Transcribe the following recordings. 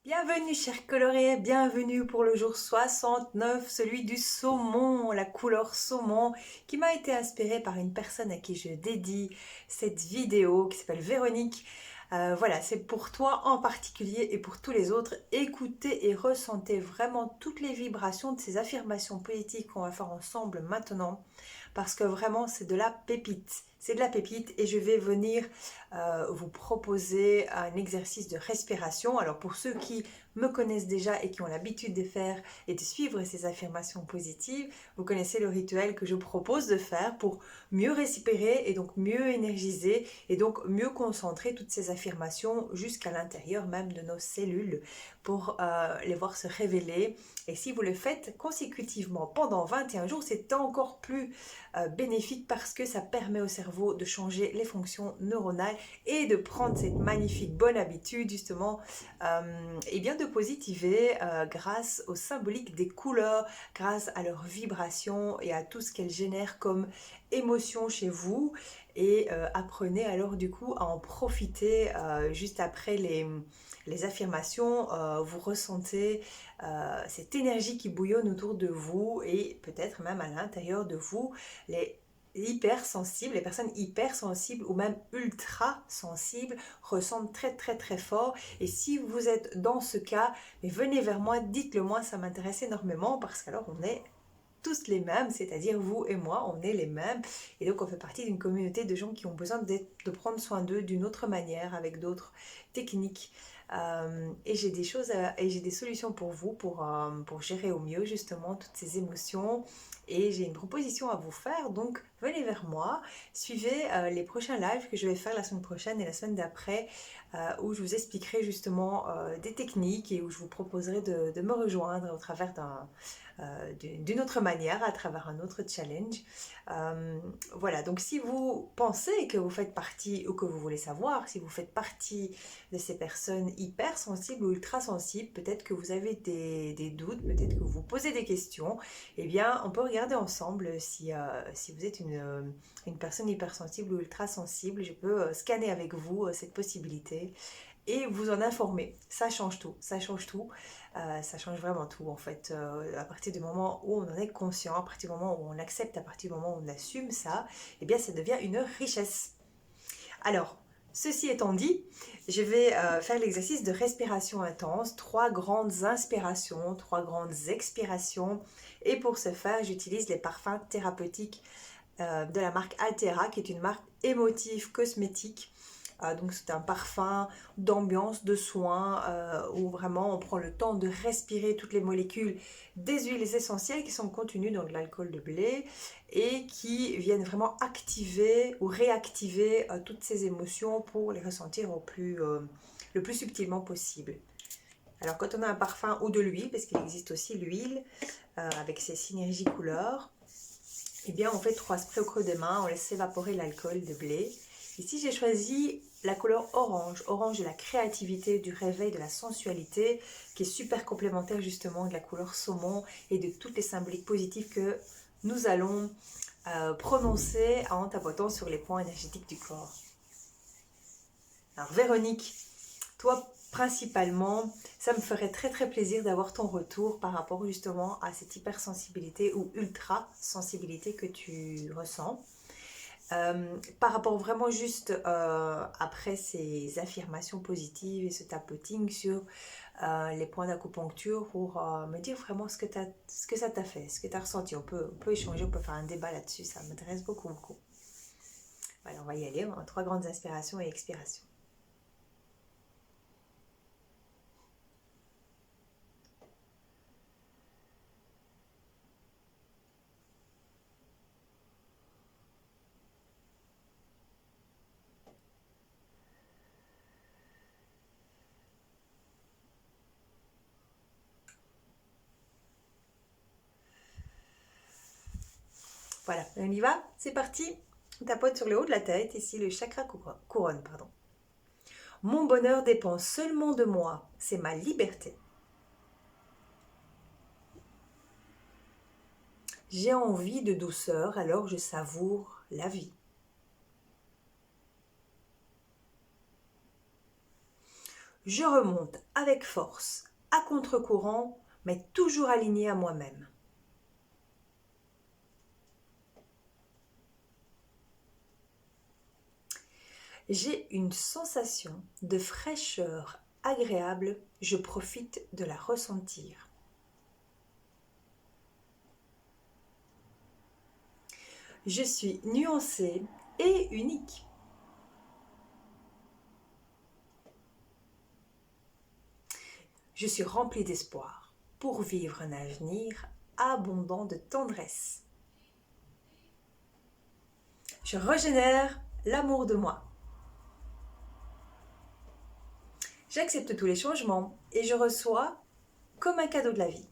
Bienvenue chers colorés, bienvenue pour le jour 69, celui du saumon, la couleur saumon, qui m'a été inspirée par une personne à qui je dédie cette vidéo qui s'appelle Véronique. Voilà, c'est pour toi en particulier et pour tous les autres. Écoutez et ressentez vraiment toutes les vibrations de ces affirmations politiques qu'on va faire ensemble maintenant, parce que vraiment c'est de la pépite. C'est de la pépite et je vais venir vous proposer un exercice de respiration. Alors pour ceux qui me connaissent déjà et qui ont l'habitude de faire et de suivre ces affirmations positives, vous connaissez le rituel que je propose de faire pour mieux respirer et donc mieux énergiser et donc mieux concentrer toutes ces affirmations jusqu'à l'intérieur même de nos cellules pour les voir se révéler. Et si vous le faites consécutivement pendant 21 jours, c'est encore plus bénéfique parce que ça permet au cerveau de changer les fonctions neuronales et de prendre cette magnifique bonne habitude justement et bien de positiver grâce au symbolique des couleurs, grâce à leur vibration et à tout ce qu'elles génèrent comme émotion chez vous. Et apprenez alors du coup à en profiter juste après les affirmations. Vous ressentez cette énergie qui bouillonne autour de vous et peut-être même à l'intérieur de vous. Les hypersensibles, les personnes hypersensibles ou même ultra sensibles ressentent très très très fort. Et si vous êtes dans ce cas, mais venez vers moi, dites-le moi, ça m'intéresse énormément parce qu'alors on est tous les mêmes, c'est-à-dire vous et moi, on est les mêmes. Et donc on fait partie d'une communauté de gens qui ont besoin de prendre soin d'eux d'une autre manière, avec d'autres techniques. Et j'ai des choses et j'ai des solutions pour vous pour gérer au mieux justement toutes ces émotions. Et j'ai une proposition à vous faire, donc venez vers moi, suivez les prochains lives que je vais faire la semaine prochaine et la semaine d'après, où je vous expliquerai justement des techniques et où je vous proposerai de me rejoindre au travers d'une autre manière, à travers un autre challenge. Voilà, donc si vous pensez que vous faites partie, ou que vous voulez savoir si vous faites partie de ces personnes hypersensibles ou ultra sensibles, peut-être que vous avez des doutes, peut-être que vous vous posez des questions, eh bien on peut regarder ensemble si vous êtes une personne hypersensible ou ultra sensible. Je peux scanner avec vous cette possibilité et vous en informer. Ça change tout, ça change tout, ça change vraiment tout en fait. À partir du moment où on en est conscient, à partir du moment où on accepte, à partir du moment où on assume ça, eh bien ça devient une richesse. Alors, ceci étant dit, je vais faire l'exercice de respiration intense, 3 grandes inspirations, 3 grandes expirations. Et pour ce faire, j'utilise les parfums thérapeutiques de la marque Altera, qui est une marque émotive cosmétique. Donc c'est un parfum d'ambiance, de soin, où vraiment on prend le temps de respirer toutes les molécules des huiles essentielles qui sont contenues dans de l'alcool de blé et qui viennent vraiment activer ou réactiver toutes ces émotions pour les ressentir le plus subtilement possible. Alors quand on a un parfum ou de l'huile, parce qu'il existe aussi l'huile avec ses synergies couleurs, eh bien on fait 3 sprays au creux des mains, on laisse évaporer l'alcool de blé. Ici j'ai choisi la couleur orange, orange de la créativité, du réveil, de la sensualité, qui est super complémentaire justement de la couleur saumon et de toutes les symboliques positives que nous allons prononcer en tapotant sur les points énergétiques du corps. Alors Véronique, toi principalement, ça me ferait très très plaisir d'avoir ton retour par rapport justement à cette hypersensibilité ou ultra sensibilité que tu ressens. Par rapport vraiment juste après ces affirmations positives et ce tapoting sur les points d'acupuncture pour me dire vraiment ce que ça t'a fait, ce que tu as ressenti. On peut échanger, on peut faire un débat là-dessus, ça m'intéresse beaucoup beaucoup. Voilà, on va y aller, 3 grandes inspirations et expirations. Voilà, on y va, c'est parti. On tapote sur le haut de la tête, ici le chakra couronne. Pardon. Mon bonheur dépend seulement de moi, c'est ma liberté. J'ai envie de douceur, alors je savoure la vie. Je remonte avec force, à contre-courant, mais toujours alignée à moi-même. J'ai une sensation de fraîcheur agréable, je profite de la ressentir. Je suis nuancée et unique. Je suis remplie d'espoir pour vivre un avenir abondant de tendresse. Je régénère l'amour de moi. J'accepte tous les changements et je reçois comme un cadeau de la vie.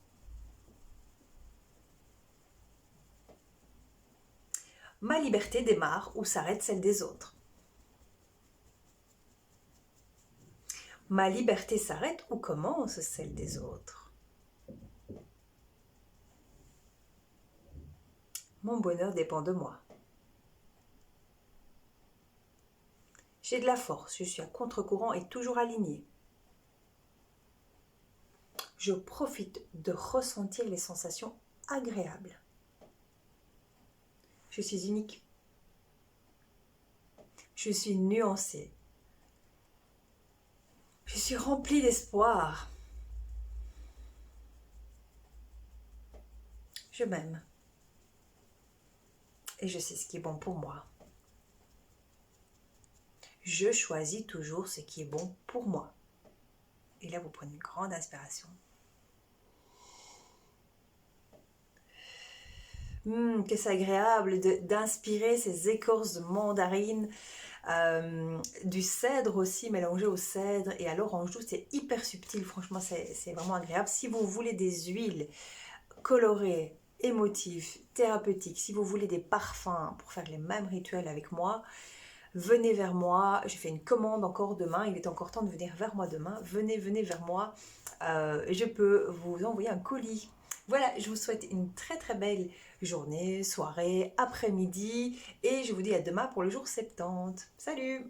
Ma liberté démarre où s'arrête celle des autres. Ma liberté s'arrête où commence celle des autres. Mon bonheur dépend de moi. J'ai de la force, je suis à contre-courant et toujours alignée. Je profite de ressentir les sensations agréables. Je suis unique. Je suis nuancée. Je suis remplie d'espoir. Je m'aime. Et je sais ce qui est bon pour moi. Je choisis toujours ce qui est bon pour moi. Et là, vous prenez une grande inspiration. Que c'est agréable d'inspirer ces écorces de mandarine, du cèdre aussi, mélangé au cèdre et à l'orange douce, c'est hyper subtil, franchement c'est vraiment agréable. Si vous voulez des huiles colorées, émotives, thérapeutiques, si vous voulez des parfums pour faire les mêmes rituels avec moi, venez vers moi, j'ai fait une commande encore demain, il est encore temps de venir vers moi demain, venez vers moi, je peux vous envoyer un colis. Voilà, je vous souhaite une très très belle journée, soirée, après-midi et je vous dis à demain pour le jour 70. Salut!